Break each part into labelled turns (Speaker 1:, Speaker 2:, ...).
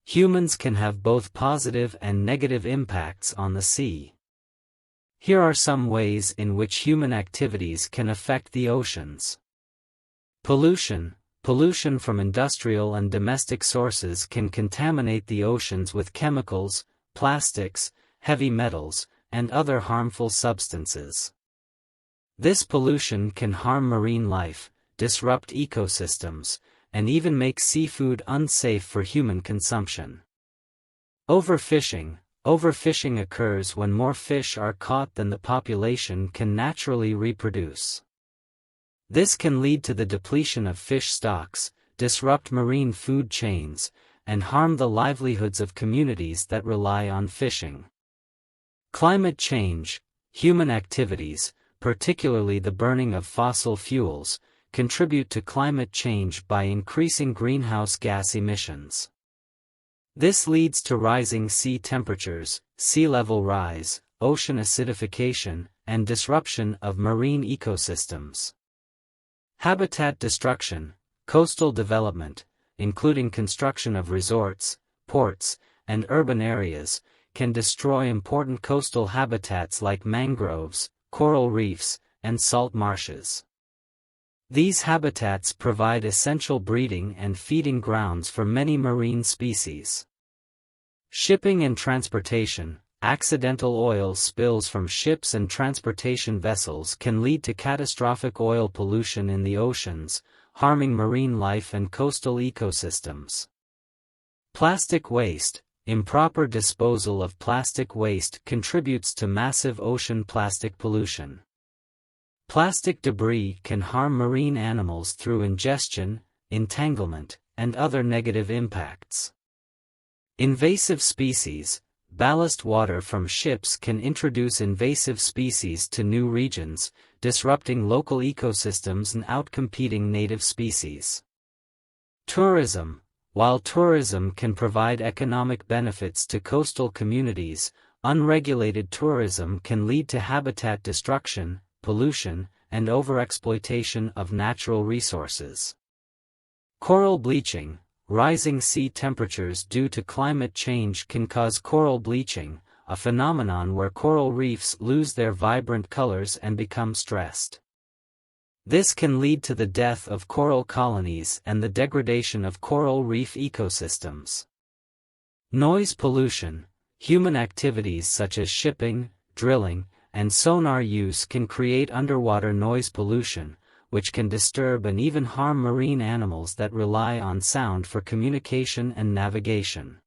Speaker 1: Humans can have both positive and negative impacts on the sea. Here are some ways in which human activities can affect the oceans. Pollution. Pollution from industrial and domestic sources can contaminate the oceans with chemicals, plastics, heavy metals, and other harmful substances. This pollution can harm marine life, disrupt ecosystems, and even make seafood unsafe for human consumption. Overfishing. Overfishing occurs when more fish are caught than the population can naturally reproduce. This can lead to the depletion of fish stocks, disrupt marine food chains, and harm the livelihoods of communities that rely on fishing. Climate change. Human activities, particularly the burning of fossil fuels, contribute to climate change by increasing greenhouse gas emissions. This leads to rising sea temperatures, sea level rise, ocean acidification, and disruption of marine ecosystems. Habitat destruction. Coastal development, including construction of resorts, ports, and urban areas, can destroy important coastal habitats like mangroves, coral reefs, and salt marshes. These habitats provide essential breeding and feeding grounds for many marine species. Shipping and transportation. Accidental oil spills from ships and transportation vessels can lead to catastrophic oil pollution in the oceans, harming marine life and coastal ecosystems. Plastic waste. Improper disposal of plastic waste contributes to massive ocean plastic pollution. Plastic debris can harm marine animals through ingestion, entanglement, and other negative impacts. Invasive species. Ballast water from ships can introduce invasive species to new regions, disrupting local ecosystems and outcompeting native species. Tourism. While tourism can provide economic benefits to coastal communities, unregulated tourism can lead to habitat destruction, pollution, and overexploitation of natural resources. Coral bleaching. Rising sea temperatures due to climate change can cause coral bleaching, a phenomenon where coral reefs lose their vibrant colors and become stressed. This can lead to the death of coral colonies and the degradation of coral reef ecosystems. Noise pollution. Human activities such as shipping, drilling, and sonar use can create underwater noise pollution, which can disturb and even harm marine animals that rely on sound for communication and navigation.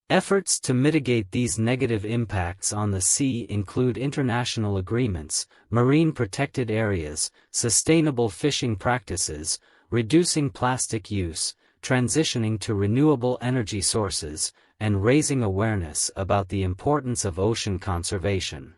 Speaker 1: Efforts to mitigate these negative impacts on the sea include international agreements, marine protected areas, sustainable fishing practices, reducing plastic use, transitioning to renewable energy sources, and raising awareness about the importance of ocean conservation.